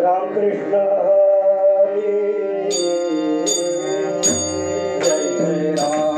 राम कृष्ण हरे जय जय Ram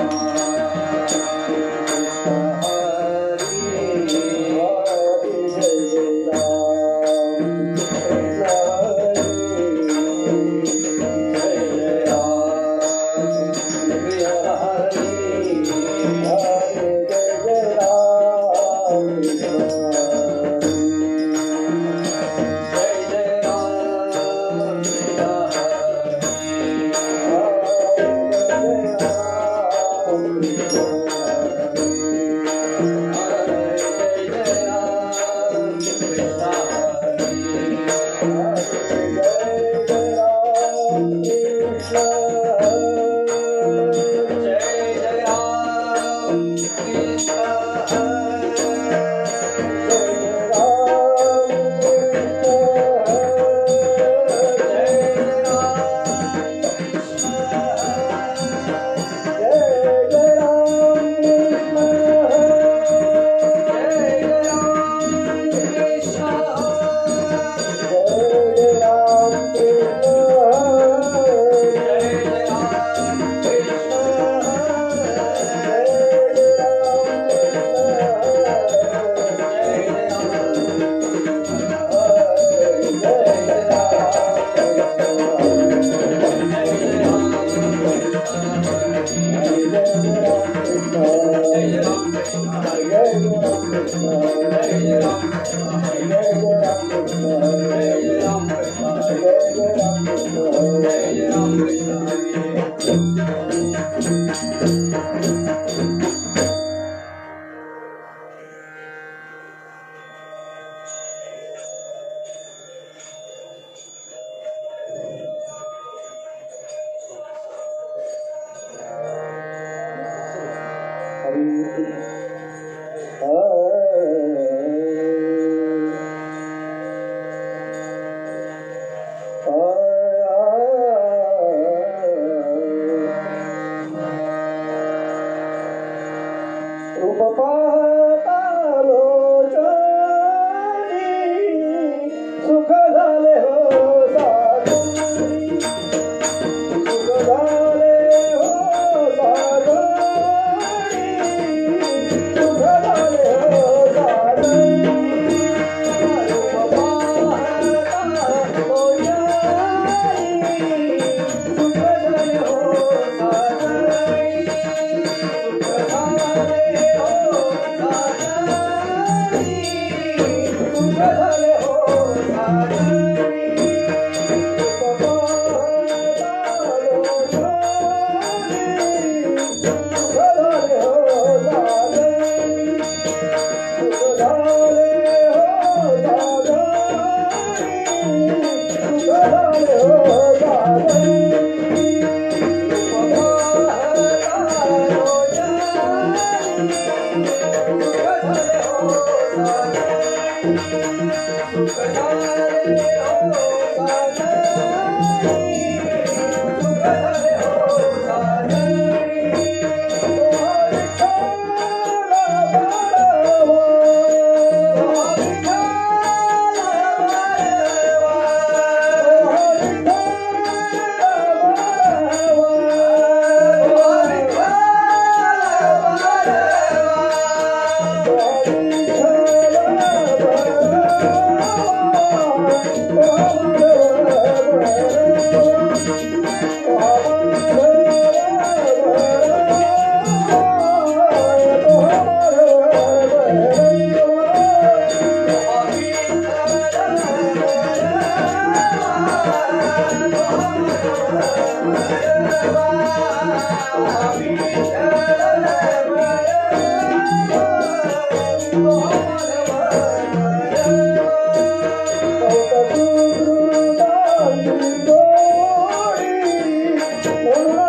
Oh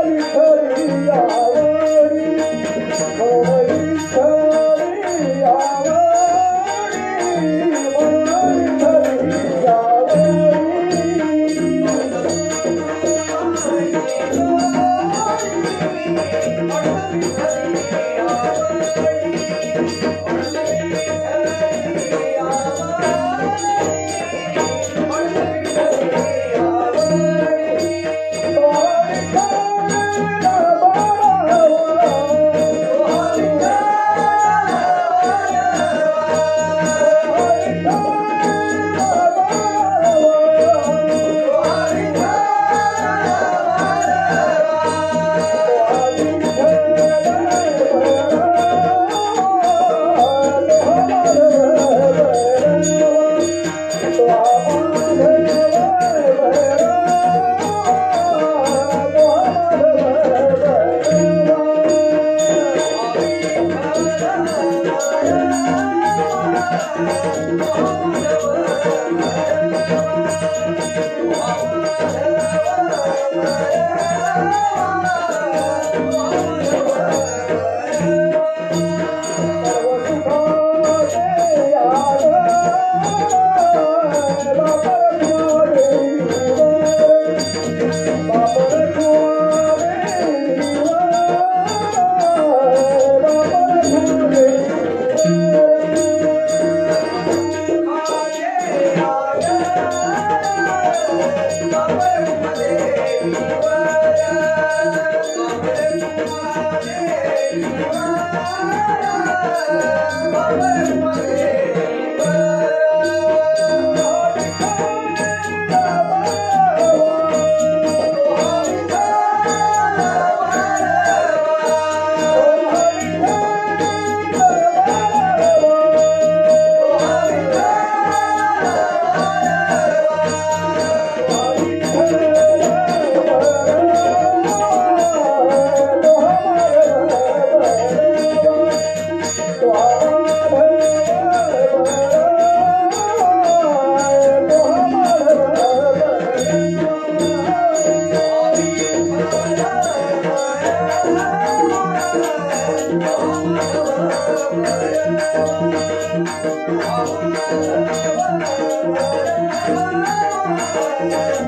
Hare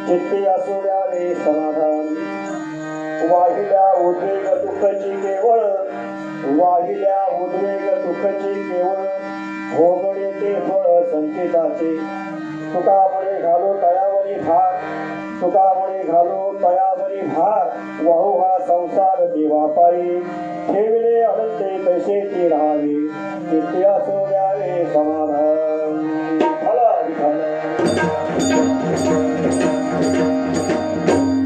चित्ती असू द्यावे समाधान वाहिल्या उद्वेग दुःखाची केवळ वाहिल्या उद्वेग दुःखाची केवळ भोगणे ते फळ संकेताचे तुकामुळे घालो तयावरी भार तुकामुळे घालो तयावरी भार वाहू हा संसार देवापायी ठेवले अनंते तसे ते राहावे चित्ती असू द्यावे समाधान फला विधान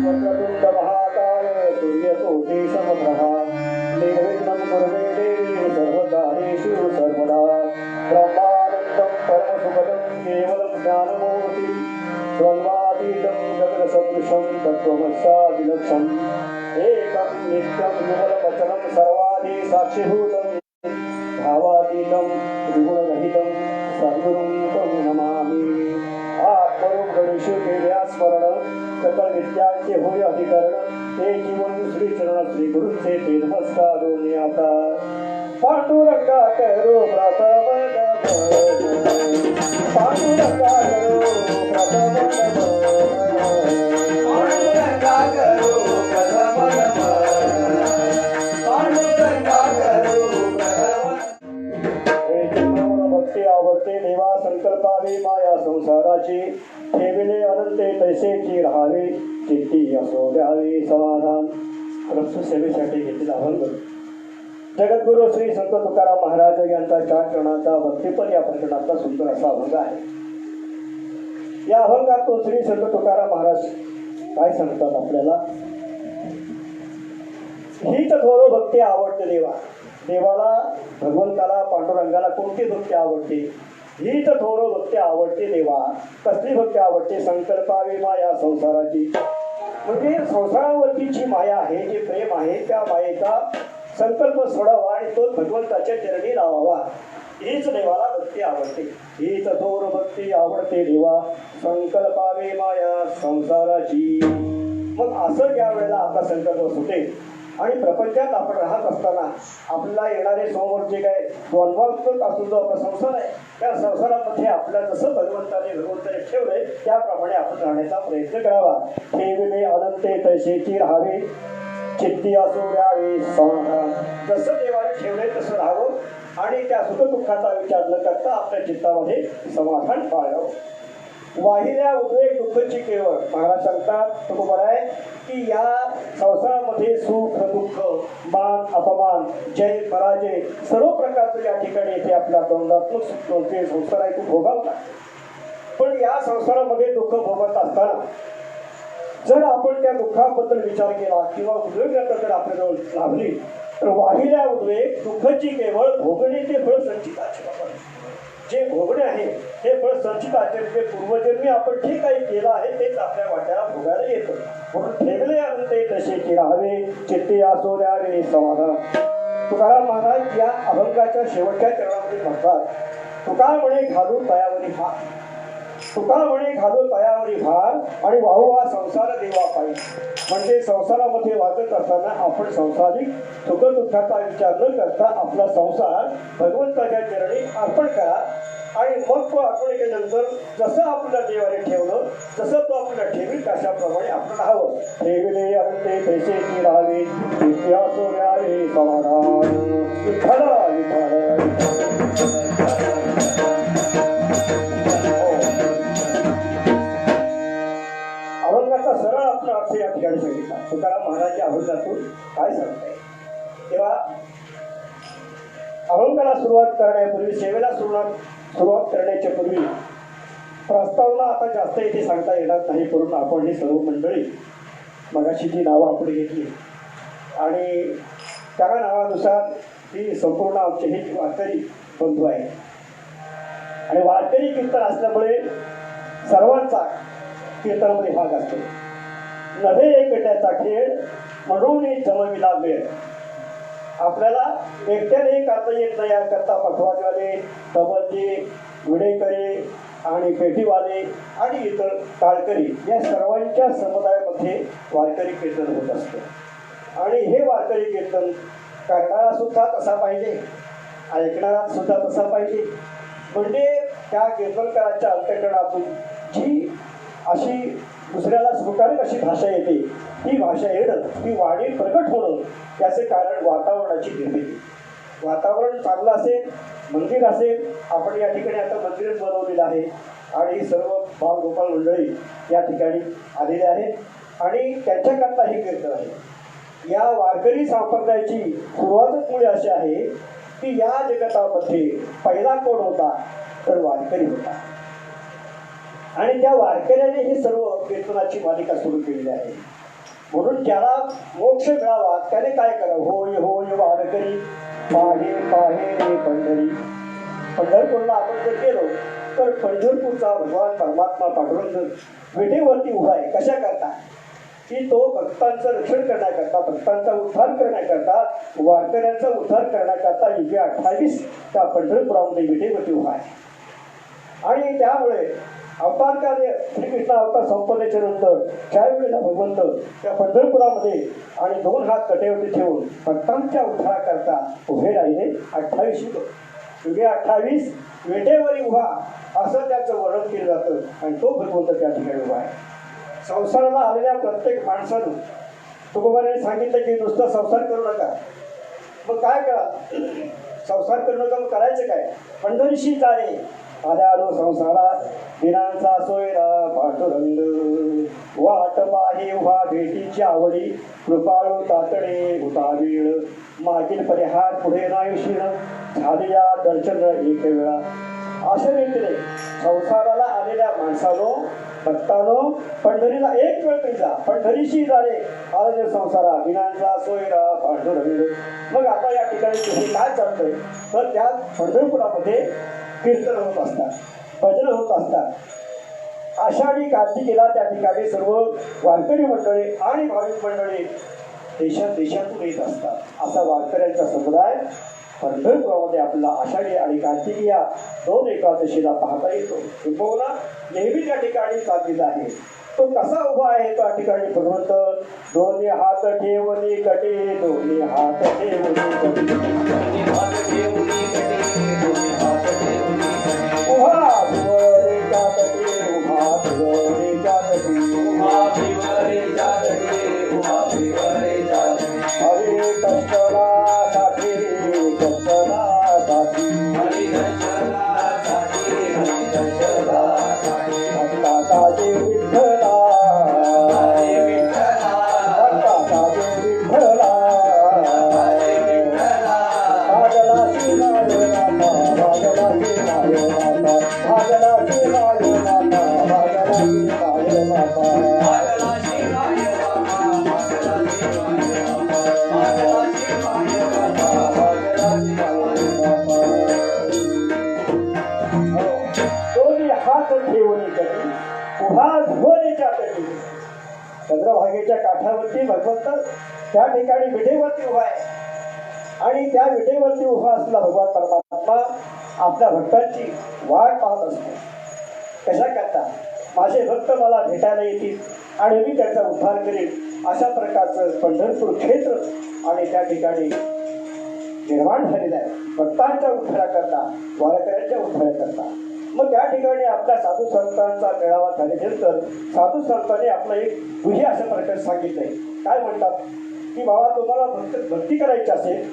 वक्रतुंड महाकाय सूर्यकोटि समप्रभा निर्विघ्नं कुर्वे देवी सर्वकार्येषु सर्वदा ब्रह्मानन्दं परमसुखदं केवलं ज्ञानमूर्ति द्वन्द्वातीतं गगनसदृशं तत्त्वमस्यादिलक्ष्यम् एकं नित्यं विमलवचनं सर्वादि साक्षिभूतं भावातीतं त्रिगुणरहितं सद्गुरुं तं नमामि आत्मरूप गणेशु केल्या स्मरण सकल नित्यांचे होय अधिकरण ते जीवन श्री चरण श्री गुरुचे ते नमस्कार आता पांडुरंगा करो प्रथम पांडुरंगा करो प्रथम पांडुरंगा करो प्रथम पांडुरंगा करो प्रथम भक्ती आवडते देवा संकल्पावे माया संसाराची ठेविले अनंते तैसेची राहावे चित्ती असो द्यावे समाधान रक्त सेवेसाठी घेतलेला अभंग जगद्गुरु श्री संत तुकाराम महाराज यांचा 4 चरणाचा भक्तिपद या प्रकरणाचा सुंदर असा अभंग आहे. या अभंगात तो श्री संत तुकाराम महाराज काय सांगतात आपल्याला, हीच थोर भक्ती आवडते देवा. देवाला भगवंताला पांडुरंगाला कोणती भक्ती आवडते? हीच थोर भक्ती आवडते देवा. कसली भक्ती आवडते? संकल्पावे माया संसाराची, म्हणजे संसारावरतीची माया आहे, जे प्रेम आहे त्या मायेचा संकल्प सोडावा आणि तो भगवंताच्या चरणी लावावा. हीच देवाला भक्ती आवडते. हीच थोर भक्ती आवडते देवा संकल्पावे माया संसाराची. मग असं ज्या वेळेला आपला संकल्प सुटेल आणि प्रपंचात आपण राहत असताना आपल्याला येणारे समोरचे काय द्वंद्वात्मक असून जो आपला संसार आहे त्या संसारामध्ये आपल्या जसं भगवंताने ठेवलंय त्याप्रमाणे आपण राहण्याचा प्रयत्न करावा. ठेविले अनंते तैसेची राहावे चित्ती असो द्यावे समाधान. जसं देवाने ठेवलंय तसं राहावं आणि त्या सुख दुःखाचा विचार न करता आपल्या चित्तामध्ये समाधान पाळावं. वाहिल्या उद्वेग दुःखची केवळ. महाराज सांगतात तुकोबर आहे की या संसारामध्ये सुख दुःख मान अपमान जय पराजय सर्व प्रकारचं या ठिकाणी येथे आपल्या द्वंद्वात्मक संसार आहे तो भोगावला. पण या संसारामध्ये दुःख भोगत असताना जर आपण त्या दुःखाबद्दल विचार केला किंवा उद्वेगाचा जर आपल्याजवळ लाभली तर वाहिल्या उद्वेग दुःखाची केवळ भोगणे ते फळ संचिताचे. जे भोगणे आहे हे फळ संचिताचे म्हणजे पूर्वजन्मी आपण जे काही केलं आहे तेच आपल्या वाट्याला भोगायला येतं. म्हणून ठेवले अंते तसे की राहावे चित्ते असो द्या रे समाधान. तुकाराम महाराज या अभंगाच्या शेवटच्या चरणामध्ये म्हणतात तुका म्हणे घालू तयावरी भार. तुका म्हणे घालू तयावरी भार आणि वाहू हा संसार देवा पाहिजे. म्हणजे संसारामध्ये वागत असताना आपण संसारिक सुखदुःखाचा विचार न करता आपला संसार भगवंताच्या चरणी अर्पण करा. आणि मग तो आपण केल्यानंतर जसं आपल्या देवाने ठेवलं जसं तो आपल्याला ठेवील तशाप्रमाणे आपण राहावं. ठेवले अंते पैसे की राहावे इतिहासो रे समाधान. विठ्ठल अभंगाचा सरळ आपला अर्थ या ठिकाणी सांगितला. तुकाराम महाराज अभंगातून काय सांगताय तेव्हा अभंगाला सुरुवात करण्यापूर्वी सेवेला सुरुवात करण्याच्या पूर्वी प्रस्तावना आता जास्त इथे सांगता येणार नाही. करून आपण ही सर्व मंडळी मगाशी जी नावं आपण घेतली आणि त्या नावानुसार ही संपूर्ण आमचे हे वारकरी बंधू आहे. आणि वारकरी कीर्तन असल्यामुळे सर्वांचा कीर्तनामध्ये भाग असतो. नव्हे एकट्याचा खेळ म्हणून जमविला वेळ. आपल्याला एकट्याने करता येत नाही. करता पटवाजवाले तबलजी विडेकरी आणि पेटीवाले आणि इतर टाळकरी या सर्वांच्या समुदायामध्ये वारकरी कीर्तन होत असतं. आणि हे वारकरी कीर्तन करणारा सुद्धा तसा पाहिजे ऐकणारा सुद्धा तसा पाहिजे. म्हणजे त्या कीर्तनकाराच्या अंतःकरणातून जी अशी दुसऱ्याला स्वीकारक अशी भाषा येते ती भाषा येणं ती वाणी प्रकट होणं त्याचे कारण वातावरणाची निर्मिती. वातावरण चांगलं असेल मंदिर असेल. आपण या ठिकाणी आता मंदिरच बनवलेलं आहे आणि सर्व बालगोपाल मंडळी या ठिकाणी आलेले आहेत आणि त्यांच्याकरता हे कीर्तन आहे. या वारकरी संप्रदायाची सुरुवातच मुळे अशी आहे की या जगतामध्ये पहिला कोण होता तर वारकरी होता. आणि त्या वारकऱ्याने ही सर्व कीर्तनाची मालिका सुरू केलेली आहे. म्हणून ज्याला मोक्ष मिळावा त्याने काय करावं. होय होय वारकरी पाहे पाहे रे पंढरी. पंढरपूरला आपण जर गेलो तर पंढरपूरचा भगवान परमात्मा पांडुरंग विटेवरती उभा आहे. कशा करता की तो भक्तांचं रक्षण करण्याकरता भक्तांचा उद्धार करण्याकरता वारकऱ्यांचा उद्धार करण्याकरता युगे 28 त्या पंढरपुरामध्ये विटेवरती उभा आहे. आणि त्यामुळे अवतार कार्य श्रीकृष्ण अवतार संपन्नाच्या नंतर त्यावेळेला भगवंत त्या पंढरपुरामध्ये आणि 2 हात कटेवरती ठेवून भक्तांच्या उद्धाराकरता उभे राहिले. 28 युगे 28 वेटेवरी उभा असं त्याचं वर्णन केलं जातं आणि तो भगवंत त्या ठिकाणी उभा आहे. संसाराला आलेल्या प्रत्येक माणसानं तुकोबाने सांगितलं की नुसतं संसार करू नका. मग काय करा संसार करू नका. मग करायचं काय. पंढरीशी चाले आल्यालो संसारा दिनांचा सोयरा पांडुरंग. वाट पाहे उभा भेटीची आवडी कृपाळू तातडे उतावीळ. मागील परिहार पुढे नाही शिण झाले या दर्शन एक वेळा. अशा रीतीने संसाराला आलेल्या माणसानो भक्तानो पंढरीला एक वेळ तरी जा. पंढरीशी झाले आले संसारा दिनांचा सोयरा पांडुरंग. मग आता या ठिकाणी तुम्ही काय चालतंय तर त्या पंढरपुरामध्ये कीर्तन होत असतात भजन होत असतात. आषाढी कार्तिकीला त्या ठिकाणी सर्व वारकरी मंडळी आणि भाविक मंडळी देशातून येत असतात. असा वारकऱ्यांचा समुदाय पंढरपुरामध्ये आपला आषाढी आणि कार्तिकी या 2 एकादशीला पाहता येतो. किंबहुना नेहमी त्या ठिकाणी साधलेला आहे. तो कसा उभा आहे त्या ठिकाणी भगवंत. दोन्ही हात ठेवली कटे दोन्ही हात ठेवली कटे उभा भिवरेच्या तटी उभा भिवरेच्या तटी उभा भिवरेच्या तटी उभा भिवरेच्या तटी. हरी दर्शनासाठी हरी दर्शनासाठी हरी दर्शनासाठी भक्तांच्या नदीच्या काठावरती भगवंत त्या ठिकाणी विटेवरती उभा आहे आणि त्या विटेवरती उभा असलेला भगवान परमात्मा आपल्या भक्तांची वाट पाहत असतो. कशा करता माझे भक्त मला भेटायला येतील आणि मी त्यांचा उद्धार करेन, अशा प्रकारचं पंढरपूर क्षेत्र आणि त्या ठिकाणी निर्माण झालेलं आहे भक्तांच्या उद्धाराकरता, वारकऱ्यांच्या उद्धाराकरता. मग त्या ठिकाणी आपल्या साधू संतांचा मेळावा झाल्यानंतर साधू संतांनी आपलं एक गुहे अशा प्रकारे सांगितलंय. काय म्हणतात की बाबा तुम्हाला भक्ती करायची असेल,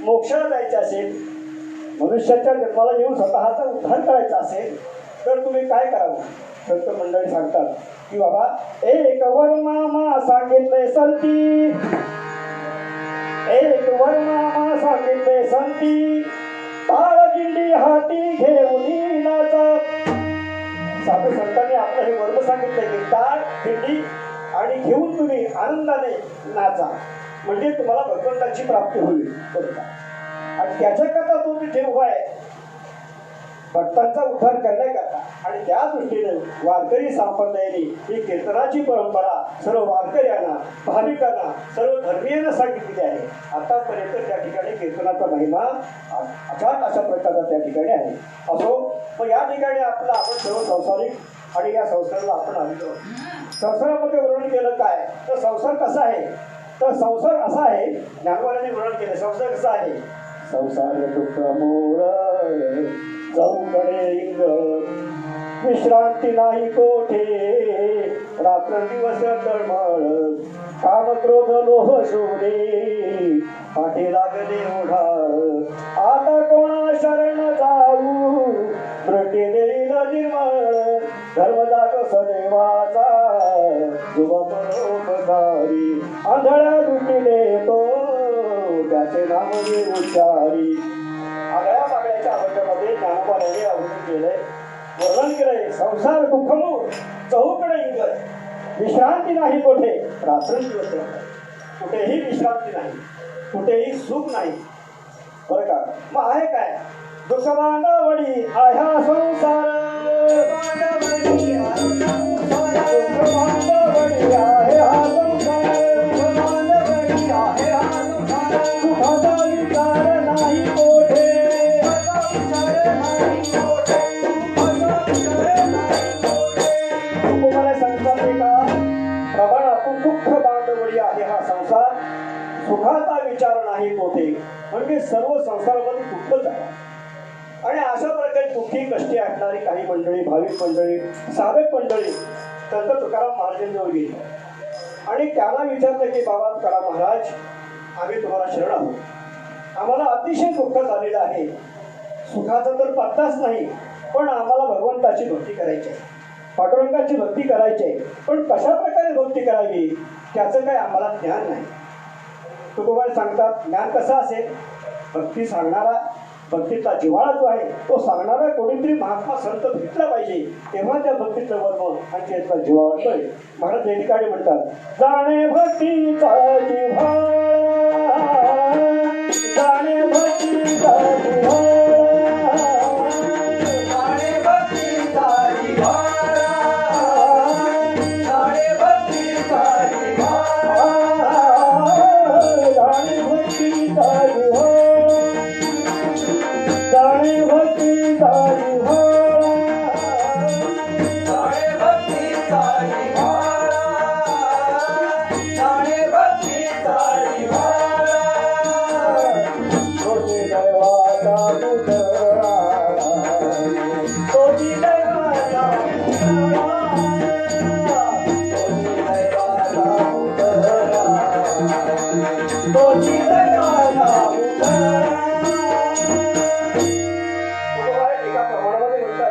मोक्षाला जायचे असेल, मनुष्याच्या जन्माला येऊन स्वतःचा उद्धार करायचा असेल तर तुम्ही काय करावं. संत मंडळी सांगतात की बाबा एक वर्मा सांगितले संती, एक वर्मा सांगितले संती, ताळगिंडी हाती घेऊन नाचा. साधू संतांनी आपलं हे वर्म सांगितलंय की ताळ दिंडी आणि घेऊन तुम्ही आनंदाने नाचा, म्हणजे तुम्हाला भगवंताची प्राप्ती होईल. आणि त्याच्याकरता तो तिथे उभा आहे भक्तांचा उद्धार करण्याकरता. आणि त्या दृष्टीने वारकरी संप्रदायाने ही कीर्तनाची परंपरा सर्व वारकऱ्यांना, भाविकांना, सर्व धर्मीयांना सांगितलेली आहे. आतापर्यंत त्या ठिकाणी कीर्तनाचा महिमा अचाट अशा प्रकारचा त्या ठिकाणी आहे. असो, मग या ठिकाणी आपण सर्व संसारिक आणि या संसाराला आपण आलेलो. संसारामध्ये वर्णन केलं काय तर संसार कसा आहे, तर संसार असा आहे, ज्ञानवाराने वर्णन केलं. संसार कसा आहे, संसार दुःख मूळ चौकडे इंग, विश्रांती नाही कोठे, रात्र दिवस तळमळ, काम क्रोध लोह शोधे, पाठी लागले ओढाळ, आता कोणा शरण जाऊ, दृष्टी देईल निर्मळ, धर्मदाग सदैवाचा जुबा परोपकारी, आंधळ्या दृष्टीने तो त्याचे नाम उच्चारी. आगळ्या मागळ्याच्या अभंगामध्ये ज्ञानोबाने अवलंबन केलंय, वर्णन केलंय. संसार दुःखमूळ चहूकडे इंगत, विश्रांती नाही कोठे, रात्रंदिवस कुठेही विश्रांती नाही, कुठेही सुख नाही. बरं का, मग आहे काय दुःख बांधवडी आह्या संसार, दुःख बांधवडी आहे हा संसार, सुखाचा विचार नाही कोठे, तुम्हाला सांगतात का प्रमाणातून दुःख बांधवडी आहे हा संसार, सुखाचा विचार नाही कोठे, म्हणजे सर्व संसारामध्ये दुःखच आहे. आणि अशा प्रकारे दुःखी कष्टी असणारी काही मंडळी, भाविक मंडळी, साधक मंडळी संत तुकाराम महाराजांजवळ गेली आणि त्याला विचारलं की बाबा तुकाराम महाराज, आम्ही तुम्हाला शरण आहोत, आम्हाला अतिशय दुःख झालेलं आहे, सुखाचा तर पत्ताच नाही, पण आम्हाला भगवंताची भक्ती करायची आहे, पांडुरंगाची भक्ती करायची आहे, पण कशा प्रकारे भक्ती करावी त्याचं काही आम्हाला ज्ञान नाही. तुकोबा सांगतात ज्ञान कसं असेल, भक्ती सांगणारा, भक्तीचा जिव्हाळा जो आहे तो सांगणारा कोणीतरी महात्मा संत भेटला पाहिजे, तेव्हा त्या भक्तीचं वर्म आणि त्याचा जिव्हाळा कळेल. महाराज या ठिकाणी म्हणतात जाणे भक्तीचा जिव्हाळा, जाणे भक्तीचा जिव्हाळा, जाणे भक्तीचा जिव्हाळा, जाणे भक्तीचा जिव्हाळा, जाणे भक्तीचा जिव्हाळा, जाणे भक्तीचा जिव्हाळा, जाणे भक्तीचा जिव्हाळा, जाणे भक्तीचा जिव्हाळा, तोची दैवाचा पुतळा, तोची दैवाचा पुतळा, तोची दैवाचा पुतळा, तोची दैवाचा पुतळा.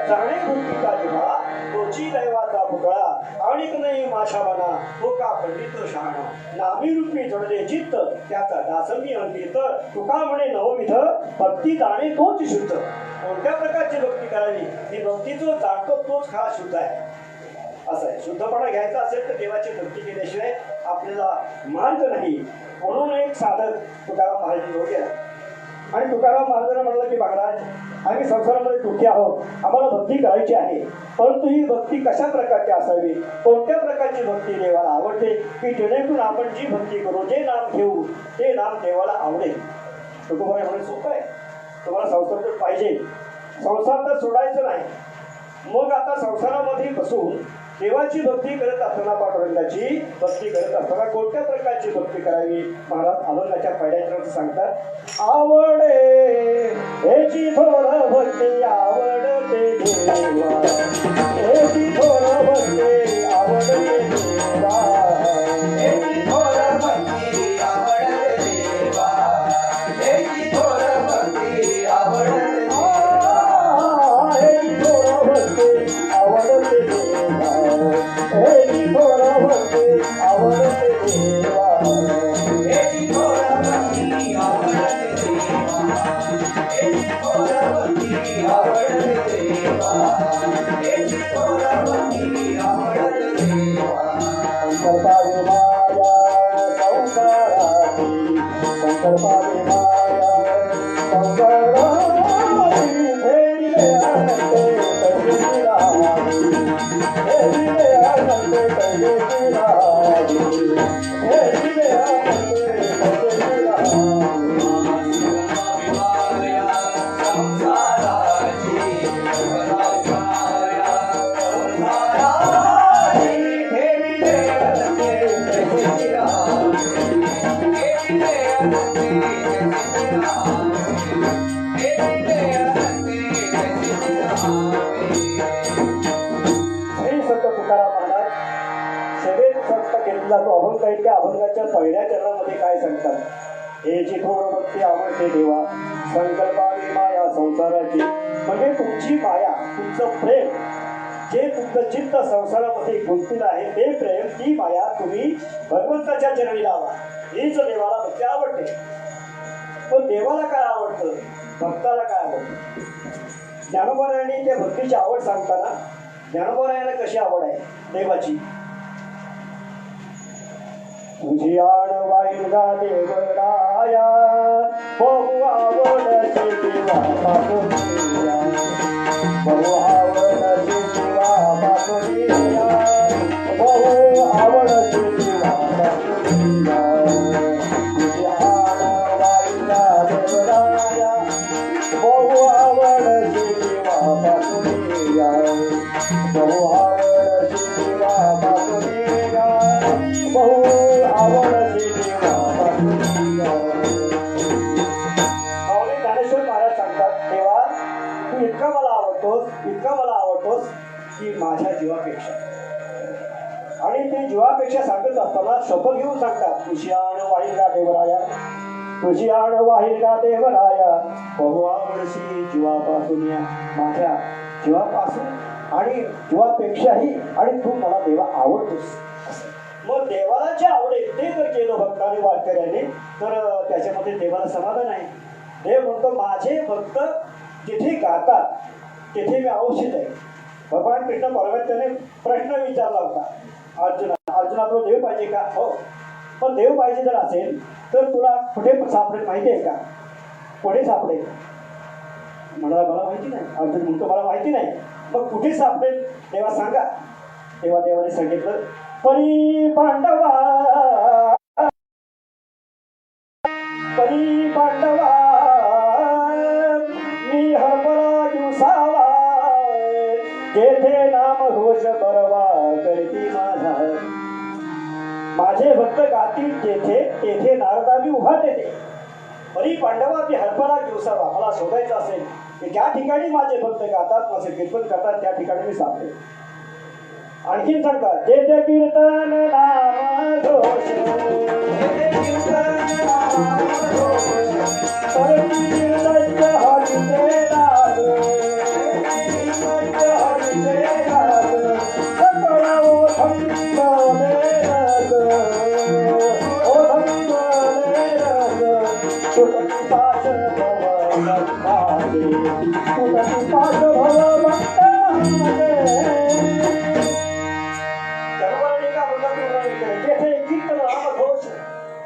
जाणे भक्तीचा जिव्हाळा, तोची दैवाचा पुतळा, आणिक नाही माझ्या मना हो का पंडित शहाणा, नामी रूपी जडले चित्त त्याचा दासमी अंकित, तुका म्हणे नवविध भक्ती जाणे तोच शुद्ध. कोणत्या प्रकारची भक्ती करावी, ही भक्ती जो जाणतो तोच खरा शुद्ध आहे. असं आहे, शुद्धपणा घ्यायचा असेल तर देवाची भक्ती केल्याशिवाय आपल्याला मार्ग नाही. म्हणून एक साधक तुकाराम महाराज गेला आणि तुकाराम महाराजांना म्हणलं की महाराज आम्ही संसारामध्ये दुःखी आहोत, आम्हाला भक्ती करायची आहे, परंतु ही भक्ती कशा प्रकारची असावी, कोणत्या प्रकारची भक्ती देवाला आवडते की जेणेकरून आपण जी भक्ती करू, जे नाम घेऊ ते नाम देवाला आवडेल. तुकोबाई म्हणे सोपं आहे, तुम्हाला संसार तर पाहिजे, संसार तर सोडायचं नाही. मग आता संसारामध्ये बसून देवाची भक्ती करत असताना, पांडुरंगाची भक्ती करत असताना कोणत्या प्रकारची भक्ती करावी महाराज अभंगाच्या पहिल्याच सांगतात. आवडे हेची थोर भक्ती आवडते देवा, हेची थोर भक्ती आवडते देवा, हेची थोर भक्ती आवडते देवा, हेची थोर भक्ती आवडते देवा, हेची थोर भक्ती आवडते देवा, हेची थोर भक्ती आवडते देवा, हेची थोर भक्ती आवडते देवा, हेची थोर भक्ती आवडते देवा, हेची थोर भक्ती आवडते देवा. संकल्पावे माया संसाराची, संकल्पावे माया संसाराची, फेरिले अनंते तैसी राहावी, फेरिले अनंते तैसी राहावी, फेरिले अनंते तैसी राहावी. तो अभंग आहे, त्या अभंगाच्या पहिल्या चरणामध्ये काय सांगतात. हे जी थोर भक्ती आवडते देवा, संकल्पावी माया संसाराची, म्हणजे तुमची माया, तुमचं प्रेम, जे तुमचं चित्त संसारामध्ये गुंतलेलं आहे ते प्रेम, ती माया तुम्ही भगवंताच्या चरणी लावा. हीच देवाला भक्ती आवडते. पण देवाला काय आवडतं, भक्ताला काय आवडतं. ज्ञानोबारायांनी त्या भक्तीची आवड सांगताना, ज्ञानोबारायांना कशी आवड आहे देवाची. तुझी आड वाईगा देवराया, बहु आवडते देवा पासुनिया, बहु आवडते देवा पासुनिया, बहु आवडते देवा पासुनिया. तुझी आड वाईगा देवराया, बहु आवडते देवा पासुनिया, बहु आवडते देवा पासुनिया, बहु आवडते देवा पासुनिया. माऊली ज्ञानेश्वर महाराज सांगतात, देवा तू इतका मला आवडतोस, इतका मला आवडतोस की माझ्या जीवापेक्षा. आणि ते जीवापेक्षा सांगत असताना शपथ घेऊन सांगतात, तुझी आण वाहिला देवराया, तुझी आण वाहिला देवराया, बहु आवडशी जीवापासून, माझ्या जीवापासून आणि जीवापेक्षाही, आणि तू मला देवा आवडतोस. मग देवाला जे आवडेल ते जर केलं भक्ताने वारकऱ्याने तर त्याच्यामध्ये देवाला समाधान आहे. देव म्हणतो माझे भक्त जिथे गातात तिथे मी अवश्य आहे. भगवान कृष्ण परमेश्वराने प्रश्न विचारला होता अर्जुना तुला देव पाहिजे का. हो, पण देव पाहिजे जर असेल तर तुला कुठे सापडेल माहिती आहे का. कुठे सापडेल म्हणाला मला माहिती नाही. अर्जुन म्हणतो मला माहिती नाही. मग कुठे सापडेल देवा सांगा. तेव्हा देवाने सांगितलं परी पांडवा, परी पांडवा मी हरभरा दिवसावा, जेथे नाम घोष बरवा करती माझा. माझे भक्त गातील तेथे तेथे नारदावी उभा देते. परी पांडवा मी हरभरा दिवसावा. मला शोधायचं असेल की ज्या ठिकाणी माझे भक्त गातात, माझे कीर्तन करतात, त्या ठिकाणी मी सापडेल. आणखीन सांगतात जेथे कीर्तन नाम घोष, जेथे कीर्तन नाम घोष, परती निर्लज्ज हरीचे दास, निर्लज्ज हरीचे दास, सकळ ओठंब नेरस, ओठंब नेरस, तुटती पाश भव भक्ताचे, तुटती पाश भव भक्ताचे.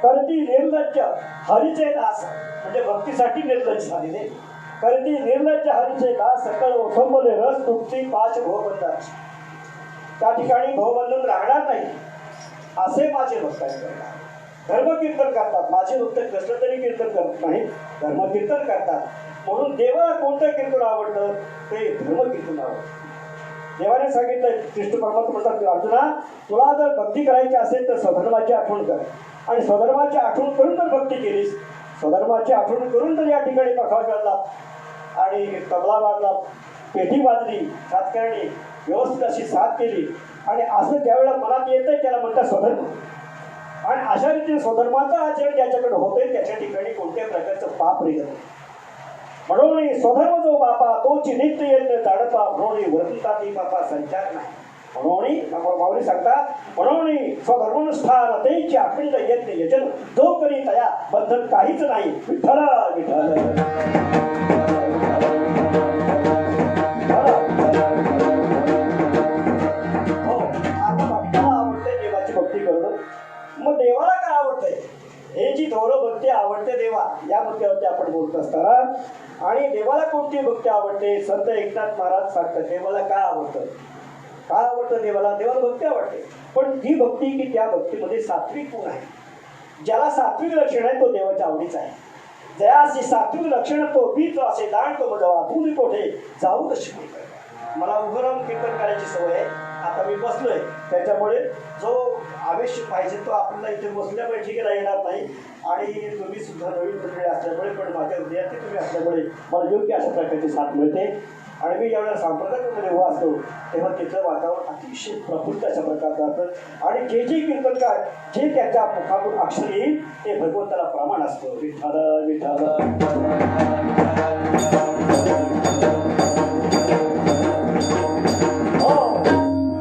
करती निर्लज्ज हरीचे दास. म्हणजे भक्तीसाठी निर्लज्ज झालेले. कारण ती निर्लज्ज हरीचे का सकळ ओठंबले रस तुटती पाच भवबंधाची. त्या ठिकाणी भवबंधन राहणार नाही असे माझे भक्त करतात. धर्मकीर्तन करतात. माझे भक्त कसलं तरी कीर्तन करत नाहीत, धर्मकीर्तन करतात. म्हणून देवाला कोणतं कीर्तन आवडतं? ते धर्मकीर्तन आवडतं. देवाने सांगितलं, कृष्ण परमात्मा म्हणतात अर्जुना, तुला जर भक्ती करायची असेल तर स्वधर्माची आठवण कर. आणि स्वधर्माची आठवण करून जर भक्ती केलीस, स्वधर्माची आठवण करून जर या ठिकाणी प्रभाव घडला आणि तबला वाजला, पेटी वाजली, सातकर्णी व्यवस्थित अशी साथ केली आणि असं ज्यावेळेला मनात येतंय त्याला म्हणतात स्वधर्म. आणि अशा रीतीने स्वधर्माचं आचरण ज्याच्याकडे होतंय त्याच्या ठिकाणी कोणत्याही प्रकारचं पाप निघत नाही. म्हणून स्वधर्म जो बापा तोची नित्य यज्ञ ताडपा, म्हणून वर्तुताती बापा संचार नाही. म्हणून माऊली सांगतात, म्हणून स्वधर्मनुष्ठान तेची अखंड यज्ञ यजन जो करी तया बंधन काहीच नाही. विठ्ठल विठ्ठल हो. आता भक्ताला आवडते देवाची भक्ती करणं. मग देवाला काय आवडतंय? हे जी थोरं भक्ती आवडते देवा, या मुद्द्यावरती आपण बोलत असताना. आणि देवाला कोणती भक्ती आवडते? संत एकनाथ महाराज सांगतात देवाला काय आवडतं. काय आवडतं देवाला? देवाला भक्ती आवडते. पण ही भक्ती की त्या भक्तीमध्ये सात्विक गुण आहे. ज्याला सात्विक लक्षण आहे तो देवाच्या आवडीचा आहे. जयासी सात्विक लक्षण तो बीच असे दाण तो मजवा तुम्ही कोठे जाऊ तशी. मला उभं राहून कीर्तन करायची सवय आहे. आता मी बसलोय त्याच्यामुळे जो आवेश पाहिजे तो आपल्याला इथे बसल्यामुळे ठिकाणा येणार नाही. आणि तुम्ही सुद्धा नवीन मंडळी असल्यामुळे पण माझ्या विद्यार्थी तुम्ही असल्यामुळे मला योग्य अशा प्रकारची साथ मिळते. आणि मी ज्यावेळेला सांप्रदायिकमध्ये उभा असतो तेव्हा तिथलं वातावरण अतिशय प्रफुल्ल अशा प्रकारचं असतं. आणि जे जे कीर्तनकार जे त्याच्या मुखातून अक्षर येईल ते भगवंताला प्रमाण असतं. विठ्ठल विठ्ठल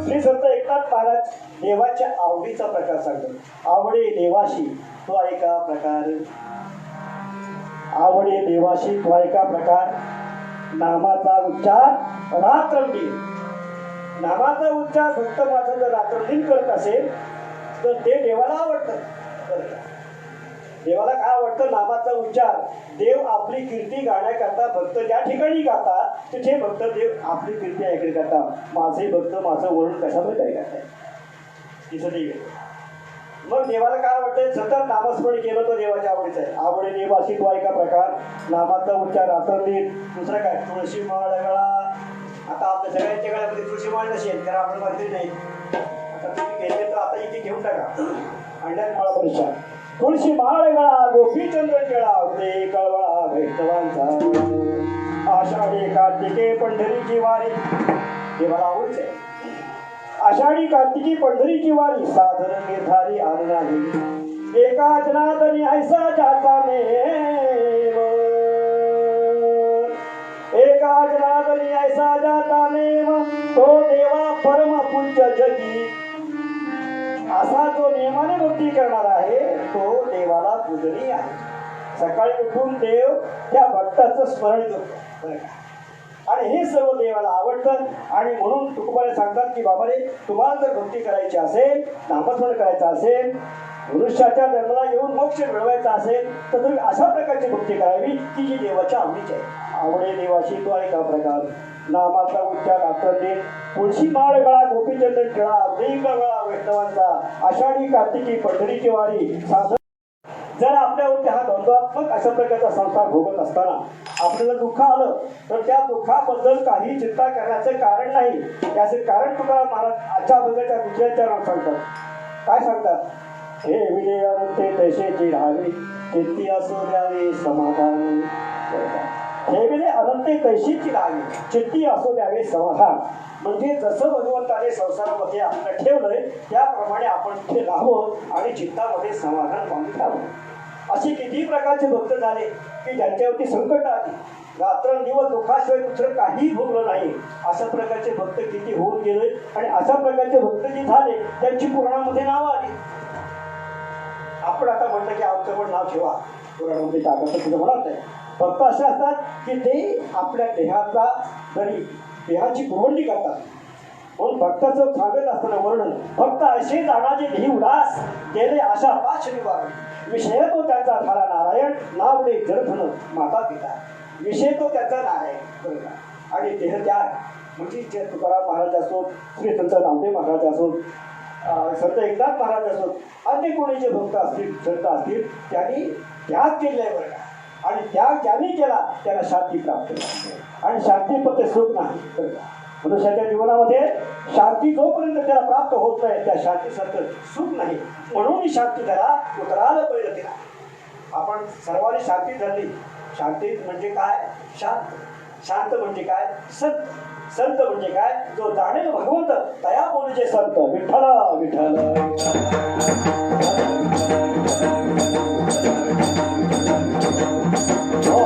श्री संत एकनाथ महाराज देवाच्या आवडीचा प्रकार सांगतात. आवडे देवाशी तो ऐका प्रकार, आवडे देवाशी तो ऐका प्रकार, नामाचा उच्चार रात्रंदिन. नामाचा उच्चार भक्त माझा जर रात्रंदिन करत असेल तर ते देवाला आवडतं. देवाला काय आवडतं? नामाचा उच्चार. देव आपली कीर्ती गाण्याकरता भक्त ज्या ठिकाणी गातात तिथे भक्त देव आपली कीर्ती ऐकण्याकरता. माझे भक्त माझं वर्णन कशामध्ये काय करताय तिथं ते. मग देवाला काय आवडतंय? सतत नामस्मरण केलं तर देवाच्या आवडीचं आहे. आवडे देवाशी तो ऐका प्रकार, नामाचा उच्चार रात्रंदिन. दुसरं काय? तुळशी माळ गळा. आता आपल्या सगळ्यांच्या गळ्यामध्ये तुळशी माळ नसेल कारण आपण माहिती नाही. आता तुम्ही घेतले तर आता इथे घेऊन टाका. अंड्यात माळा परीक्षा. तुळशी माळ गळा गोपीचंद्र केळा ते कळवळा वैष्णवांचा. आषाढी कार्तिके पंढरीची वारी देवाला आवडीच आहे. आषाढी कार्तिकी पंढरीची वारी साधन निर्धारी आल नाही. एका जनार्दनी ऐसा जाता नेम, एका जनार्दनी ऐसा जाता नेम तो देवा परम पूज्य जगी. असा जो नियमाने भक्ती करणार आहे तो देवाला पूजनीय आहे. सकाळी उठून देव त्या भक्ताचं स्मरण करतो आणि हे सर्व देवाला आवडतं. आणि म्हणून तुकोबाने सांगतात की बाबा रे, तुम्हाला जर भक्ती करायची असेल, नामस्मरण करायचं असेल, मनुष्याच्या जन्माला येऊन मोक्ष मिळवायचा असेल तर तुम्ही अशा प्रकारची भक्ती करावी की जी देवाच्या आवडीची आहे. आवडे देवाशी तो ऐका प्रकार, नामाचा उच्चार रात्रंदिन. तुळशी माळ गळा गोपीचंद्र टिळा कळवळा वैष्णवांचा. आषाढी कार्तिकी पंढरीची वारी साधन. जर आपल्यावरती हा द्वंद्वात्मक अशा प्रकारचा संसार भोगत असताना आपल्याला दुःख आलं तर त्या दुःखाबद्दल काही चिंता करण्याचं कारण नाही. त्याचे कारण तुकाराम महाराज आजच्या भगतच्या दुसऱ्या चरणात सांगतात. काय सांगतात? हे विले अनंते तैसेची राहावी चित्ती असो द्यावे समाधान. हे विले अनंते तैसेची राहावी चित्ती असो द्यावे समाधान. म्हणजे जसं भगवंताने संसारामध्ये आपल्याला ठेवलंय त्याप्रमाणे आपण तिथे राहावं आणि चित्तामध्ये समाधान पाहून घ्यावं. असे किती प्रकारचे भक्त झाले की ज्यांच्यावरती संकट आली, रात्रंदिवस दुःखाशिवाय दुसरं काही भोगलं नाही. अशा प्रकारचे भक्त किती होऊन गेले आणि अशा प्रकारचे भक्त जे झाले त्यांची पुराणामध्ये नावं आली. आपण आता म्हटलं की आमचं पण नाव ठेवा पुराणामध्ये टाकायचं तुझं म्हणत आहे. भक्त असे असतात की ते आपल्या देहाचा जरी देहाची पुरवणी करतात म्हणून भक्ताचं सांगत असताना वर्णन, भक्त असे जाणाचे धी उदास गेले आशा पाश निवारण, विषय तो त्यांचा झाला नारायण, नावले जरधन माता पिता, विषय तो त्यांचा नारायण. बरोबर. आणि देहत्याग म्हणजे जे तुकाराम महाराज असो, श्री संत नामदेव महाराज असो, संत एकनाथ महाराज असो, अन्य कोणी जे भक्त असतील संत असतील त्यांनी त्याग केलेला आहे बरं का. आणि त्याग ज्यांनी केला त्याला शांती प्राप्त झाली. आणि शांती फक्त सुख नाही बरं का. मनुष्याच्या जीवनामध्ये शांती जोपर्यंत त्याला प्राप्त होत नाही त्या शांतीसारखं सुख नाही. म्हणून शांती त्याला उतरायला पहिलं तिला. आपण सर्वांनी शांती धरली. शांती म्हणजे काय? शांत. शांत म्हणजे काय? संत. संत म्हणजे काय? जो जाणेल भगवंत तया बोलूचे संत. विठ्ठल विठ्ठल. हो,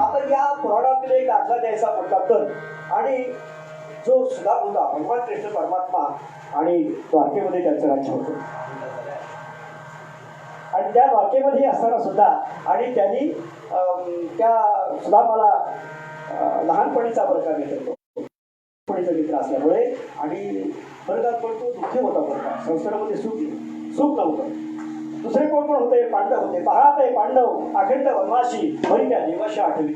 आपण या पुराणातील एक दाखला द्यायचा म्हटला तर, आणि जो सुद्धा होता भगवान कृष्ण परमात्मा आणि द्वारकेमध्ये त्यांचं राज्य होतं. आणि त्या द्वारकेमध्ये असताना सुद्धा आणि त्यांनी त्या सुदामाला लहानपणीचा प्रकार घेत मित्र असल्यामुळे आणि वर्गात पण तो दुःखी होता. वर्गात संसारामध्ये सुख नव्हतं. दुसरे कोण कोण होते? पांडव होते. पाहत आहे पांडव अखंड वनवासी भरी त्या देवाशी आठवी.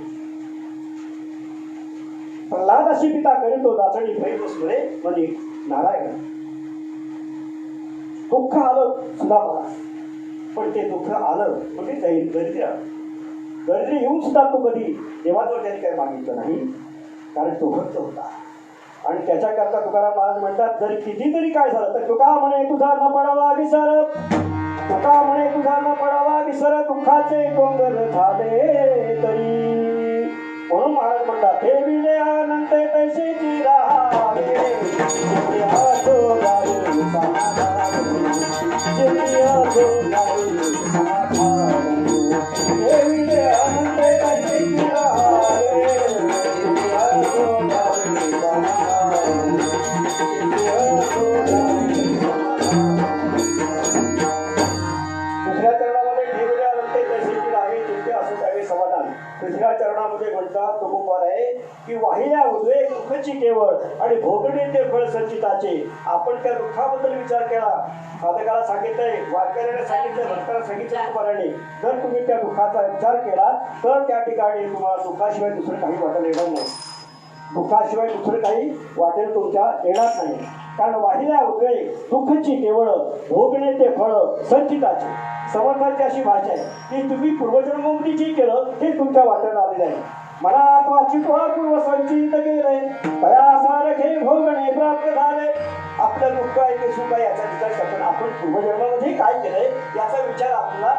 प्रल्हादाशी पिता करीतो दाचणी भैरवस्मरे म्हणे नारायण. दुःख आलं सुदामाला, पण ते दुःख आलं म्हणजे दरिद्र येऊन सुद्धा तो कधी देवाजवळ त्याने काही मागितलं नाही, कारण तो भक्त होता. आणि त्याच्याकरता तुकाराम महाराज म्हणतात, जर कितीतरी काय झालं तर तुका म्हणे तुझा न पडावा विसर, तुका म्हणे तुझा न पडावा विसर, दुःखाचे डोंगर झाले तरी. म्हणून महाराज म्हणतात, हे विले अनंत तैसेची राहावे, तिसऱ्या चरणामध्ये म्हणतात तुकोबार आहे की वाहिल्या उद्वेग दुःखाची केवळ आणि भोगणे ते फळ संचिताचे. आपण त्या दुःखाबद्दल विचार केला. साधकाला सांगितलंय, वारकऱ्याने सांगितलं, भक्ताला सांगितलं तुकाराने, जर तुम्ही त्या दुःखाचा विचार केला तर त्या ठिकाणी तुम्हाला दुःखाशिवाय दुसरं काही वाटेल येणार नाही. दुःखाशिवाय दुसरं काही वाटेल तुमच्या येणार नाही. कारण वाहिल्या उद्वेग दुःखाची केवळ भोगणे ते फळ संचिताचे. समर्थांची अशी भाषा आहे की तुम्ही पूर्वजन्मामध्ये जे केलं ते तुमच्या वाट्याला आलेलं आहे. मनात वाचित पूर्व संचित केले तया सारखे भोगणे प्राप्त झाले. आपलं दुःख आहे ते सुख आहे याचा विचार करताना आपण पूर्वजन्मामध्ये काय केलंय याचा विचार आपल्याला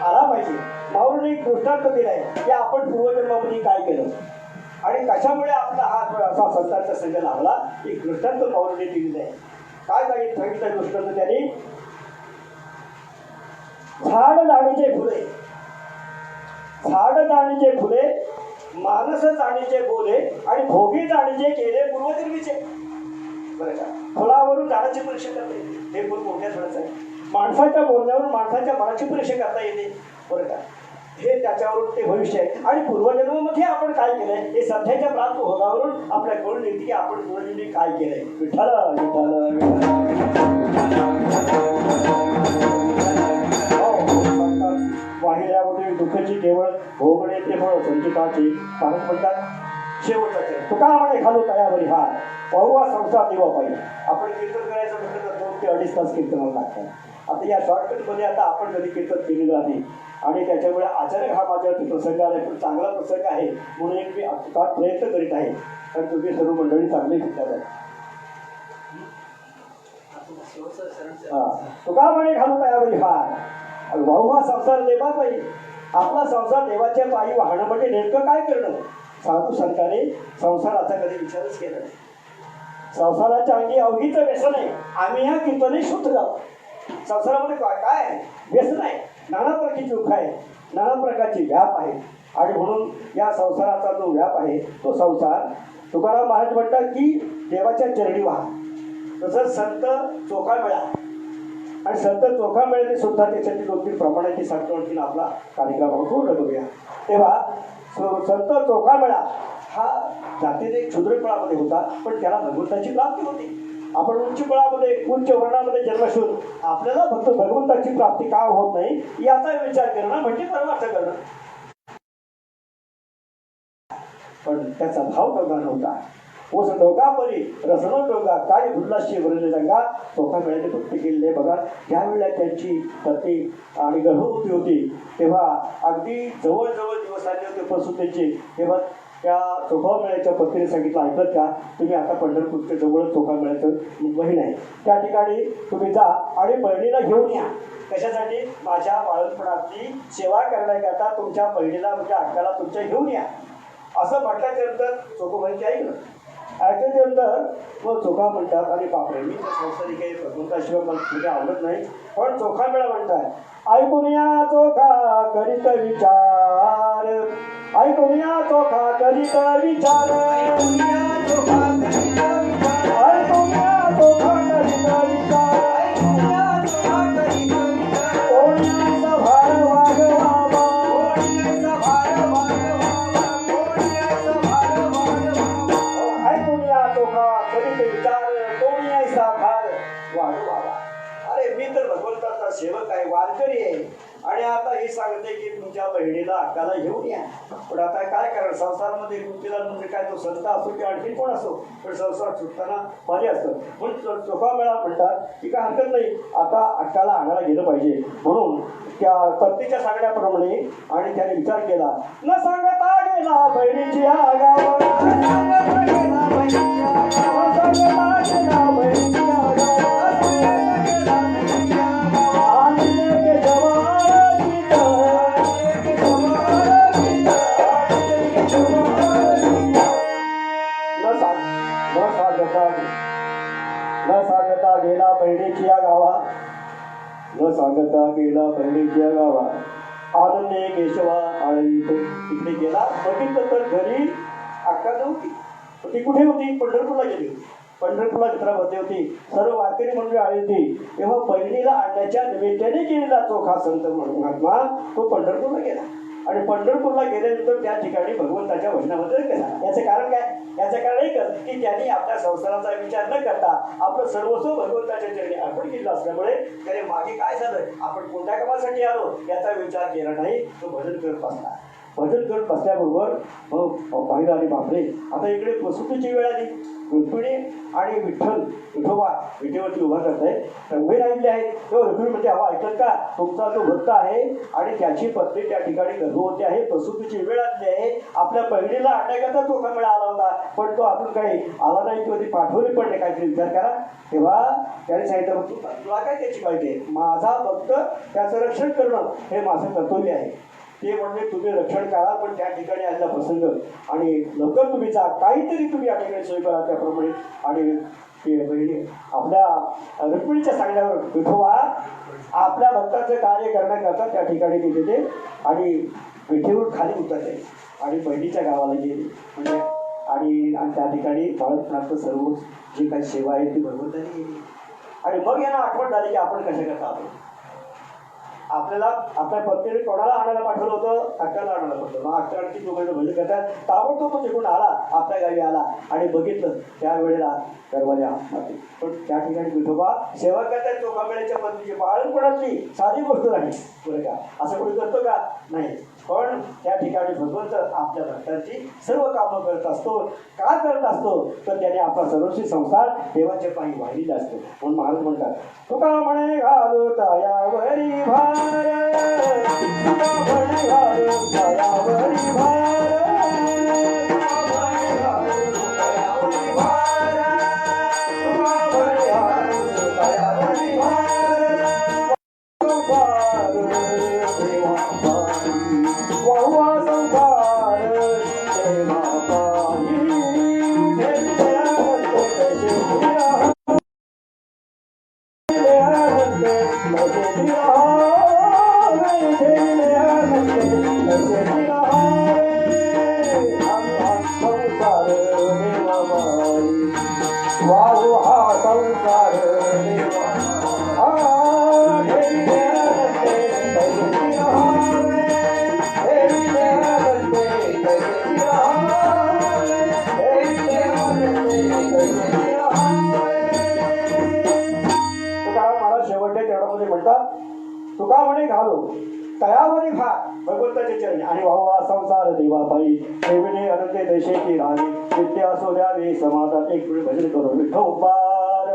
आला पाहिजे. माऊलीने एक दृष्टांत दिलाय की आपण पूर्वजन्मामध्ये काय केलं आणि कशामुळे आपला हा असा संतांचा संघ लागला. एक दृष्टांत माऊलीने दिलेला आहे. काय सांगितलं दृष्टांत त्यांनी? झाड जाणीचे फुले, झाड जाणीचे फुले, मानस जाणीचे बोले आणि भोगी जाणीचे केले पूर्वजन्मीचे. बरं का? फुलावरून झाडाची परीक्षा करता येते, हे फुल मोठ्या झाडाचं आहे. माणसाच्या बोलण्यावरून माणसाच्या मनाची परीक्षा करता येते. बरं का? हे त्याच्यावरून ते भविष्य आहे. आणि पूर्वजन्मामध्ये आपण काय केलंय हे सध्याच्या प्राप्त भोगावरून आपल्या कळून येते की आपण पूर्वजन्मी काय केलंय. विठ्ठल वाहिल्यामध्ये दुःखाची केवळ भोगणे ते फळ संचिताची. कारण म्हणतात शेवटचं तुका म्हणे खालो तयावरी हार पाहुवा संसार देवा पाहिजे. आपण कीर्तन करायचं म्हटलं तर 2 ते 2.5 तास कीर्तनाला लागतात. आता या शॉर्टकटमध्ये आता आपण कधी कीर्तन केलेलं नाही आणि त्याच्यामुळे अचानक हा माझ्यावरती प्रसंग आला. पण चांगला प्रसंग आहे म्हणून एक मी प्रयत्न करीत आहे. कारण तुम्ही सर्व मंडळी चांगली शिकतात. तुका म्हणे खालो तयावरी हार वाहुवा संसार देवा पाहिजे. आपला संसार देवाच्या पायी वाहणं म्हणजे नेमकं काय करणं? साधू संतांनी संसाराचा कधी विचारच केला नाही. संसाराच्या अंगी अवघीचं व्यसन आहे. आम्ही ह्या कीर्तने शूद्र जाऊ. संसारामध्ये काय आहे? व्यसन आहे. नाना प्रकारची दुःख आहे, नाना प्रकारची व्याप आहे. आणि म्हणून या संसाराचा जो व्याप आहे तो संसार तुकाराम महाराज म्हणतात की देवाच्या चरणी व्हा. तसं संत चोखा मिळा आणि संत चोखा मिळाले सुद्धा त्याच्यातील 2-3 प्रमाणाची सांगतो. आणखी आपला कार्यक्रम पूर्ण करूया. तेव्हा संत चोखा मिळा हा जातीने एक क्षुद्रपणामध्ये होता, पण त्याला भगवंताची प्राप्ती होती. आपण उच्च कुळामध्ये उच्च वर्णामध्ये जन्मशून आपल्याला फक्त भगवंताची प्राप्ती का होत नाही याचा विचार करणं म्हणजे परमार्थ करणं. पण त्याचा भाव डोगा नव्हता. ओस डोगा परी रसनो डोगा काय उल्लाशी वरले रंगा चोखा मिळाले भक्ती केलेले बघा. ज्यावेळेला त्यांची पती आणि गर्भवती होती तेव्हा अगदी जवळजवळ दिवस आले होते प्रसूतीचे. तेव्हा त्या चोखा मेळ्याच्या पत्नीने सांगितलं, ऐकत का तुम्ही आता पंढरपूरच्या जवळच चोखा मेळ्याचं बहीण आहे, त्या ठिकाणी तुम्ही जा आणि बहिणीला घेऊन या. कशासाठी? माझ्या बाळपणातली सेवा करण्याकरता तुमच्या बहिणीला म्हणजे अक्काला तुमच्या घेऊन या. असं म्हटल्याच्यानंतर चोखोबाईंची ऐकलं. ऐकल्यानंतर मग चोखा म्हणतात, आणि बापरे मी तर संसारी काही भगवंताशिवाय मला तुझे आवडत नाही, पण चोखा मेळा म्हणताय. ऐकून या चोखा करीत विचार, ऐकून या चोखा करीत विचार, ऐकून या चोखा करीत विचार, ऐकून या चोखा करीत विचार, ऐकून या चोखा करीत विचार. कोणीचा भार वागवावा, कोणीचा भार वागवावा, कोणीचा भार वागवावा. ऐकून या चोखा करीत विचार, कोणीचा भार वागवावा. अरे मी तर भगवंताचा सेवक आहे, वारकरी आहे, आणि आता हे सांगते की तुमच्या बहिणीला अक्काला घेऊन या. पण आता काय करा, संसारामध्ये कुंतीला म्हणजे काय तो संत असो किंवा आणखी कोण असो, पण संसार सुटताना भारी असतं. पण चोखा मेळा म्हणतात की काय हरकत नाही, आता अक्काला आणायला गेलं पाहिजे. म्हणून त्या पत्नीच्या सांगण्याप्रमाणे आणि त्याने विचार केला. न सांगता गेला बहिणीची आगाव, न सांगता गेला बहिणीची आगाव, न सांगता गेला बहिणीची आगाव, न सांगता गेला बहिणीची गावा, न सांगता गेला बहिणीची गावा. आनंदे केशवा आळवीत तिकडे गेला. बघितलं तर घरी अक्का नव्हती. ती कुठे होती? पंढरपूरला गेली होती. पंढरपूरला चित्रामध्ये होती. सर्व वारकरी मंडळी आली होती. तेव्हा बहिणीला आणण्याच्या निमित्ताने गेलेला चोखा संत महात्मा तो पंढरपूरला गेला, आणि पंढरपूरला गेल्यानंतर त्या ठिकाणी भगवंताच्या भजनामध्ये केला. याचं कारण काय? याचं कारण एकच की त्यांनी आपल्या संसाराचा विचार न करता आपलं सर्वस्व भगवंताच्या चरणी अर्पण केलं असल्यामुळे त्याने मागे काय झालं, आपण कोणत्या कामासाठी आलो याचा विचार केला नाही. तो भजन करत बसला. भजन करत बसल्याबरोबर मग पाहिलं, आणि बापरे आता इकडे प्रसूतीची वेळ आली. रुक्मिणी आणि विठोबा विठेवरती उभा करत आहे, तर उभे राहिले आहेत. तेव्हा रुक्मिणी म्हणजे हवा ऐकत का, तुमचा जो भक्त आहे आणि त्याची पत्नी त्या ठिकाणी गर्भवती आहे, प्रसूतीची वेळ आली आहे, आपल्या बहिणीला आणण्याकरता चोखा मेळा आला होता, पण तो आपण काही आला नाही किंवा ती पाठवली पण नाही, काहीतरी विचार करा. तेव्हा त्याने सांगितलं, तुला काय त्याची पाहिजे, माझा भक्त त्याचं रक्षण करणं हे माझं कर्तव्य आहे. ते म्हणजे तुम्ही रक्षण करा, पण त्या ठिकाणी आलेला प्रसंग आणि लवकर तुम्ही जा, काहीतरी तुम्ही या ठिकाणी सोय करा त्याप्रमाणे. आणि ते बहिणी आपल्या रुक्मिणीच्या सांगण्यावर विठोबा आपल्या भक्ताचं कार्य करण्याकरता त्या ठिकाणी गेले आणि विठेवर खाली उतरले आणि बहिणीच्या गावाला गेले. म्हणजे आणि त्या ठिकाणी बाळपणाचं सर्व जी काही सेवा आहे ती भगवंताने केली. आणि मग यांना आठवण झाली की आपण कशा करता आलो. आपल्याला आपल्या पत्नीने कोणाला आणायला पाठवलं होतं? अक्काला आणायला पाठवलं. मग अक्का आणखी दोघांचं भजन करतात. ताबडतोब तो तिकडून आला, आपल्या गावी आला आणि बघितलं त्यावेळेला दरवाजा हात. पण त्या ठिकाणी विठोबा सेवा करतात. चोखा मेळ्याच्या पत्नीची बाळपणातली साधी गोष्ट नाही, बरं का, असं कोणी करतो का? नाही. पण त्या ठिकाणी भगवंत आपल्या भक्तांची सर्व कामं करत असतो. का करत असतो? तर त्याने आपला सर्वस्वी संसार देवाच्या पायी वाहिलेला असतो. म्हणून महाराज म्हणतात, तुका म्हणे घालू तयावरी भार, तुका म्हणे घालू तयावरी भार, तुका म्हणे घालू तयावरी भार, तुका म्हणे घालू तयावरी भार. तयावरी भार भगवंताचे चरणी आणि वाहवा संसार देवाबाई ठेविले अनंते देशेची राणी नित्य असो द्यावे समाजात एक वेळ भजन करो विठोबार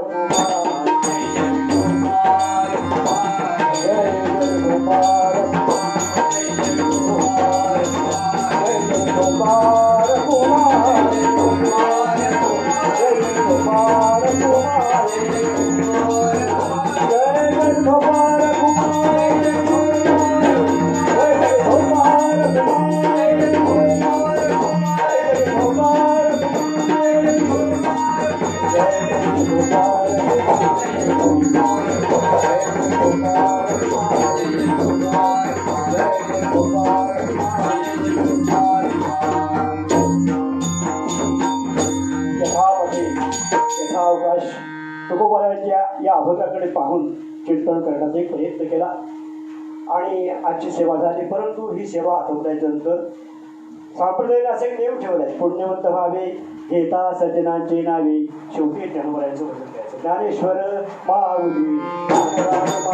तुकोबाराच्या या अभंगाकडे पाहून कीर्तन करण्याचा एक प्रयत्न केला आणि आजची सेवा झाली. परंतु ही सेवा आठवल्यानंतर संप्रदायाने असे नियम ठेवलाय पुण्यवंत व्हावे घेता सज्जनांची नावे शेवटी ज्ञानोबरायांचं भजन करायचं. ज्ञानेश्वर माऊली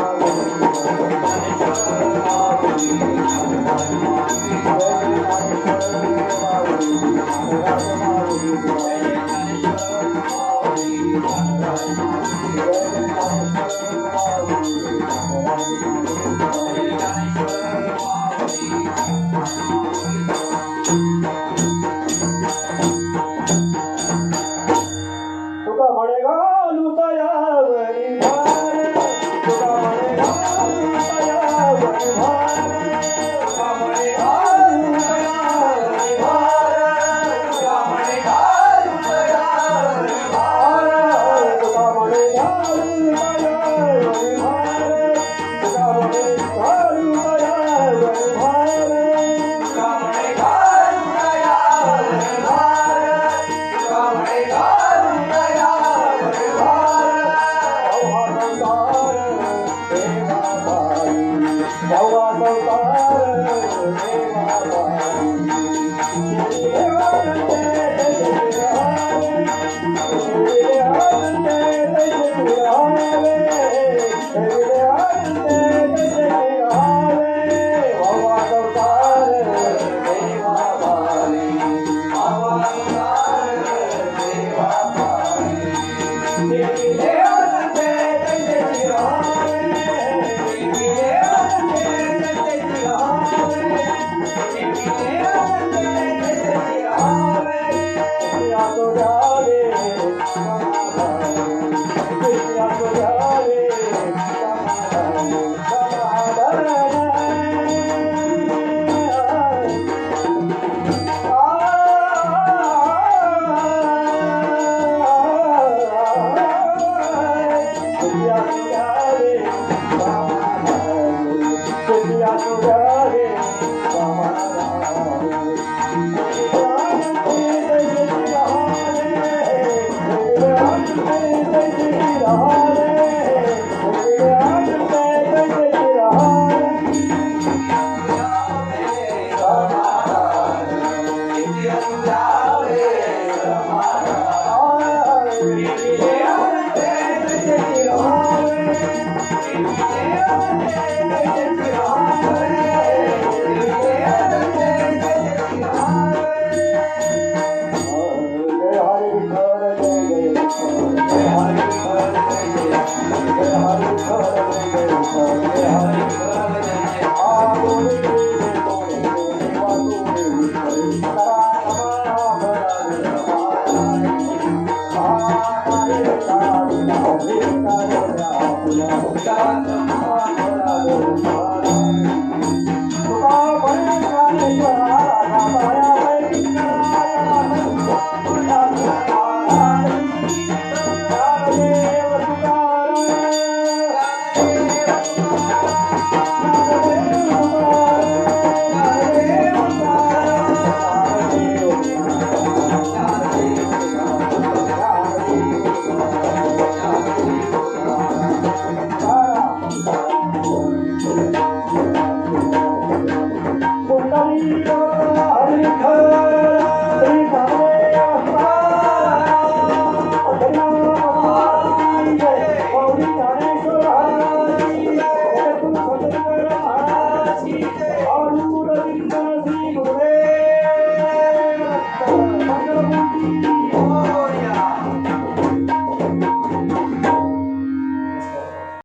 तुका म्हणे घालू तयावरी भार तुका म्हणे घालू तयावरी भार तुका म्हणे घालू तयावरी भार तुका म्हणे घालू तयावरी भार तुका म्हणे घालू तयावरी भार तुका म्हणे घालू तयावरी भार तुका म्हणे घालू तयावरी भार तुका म्हणे घालू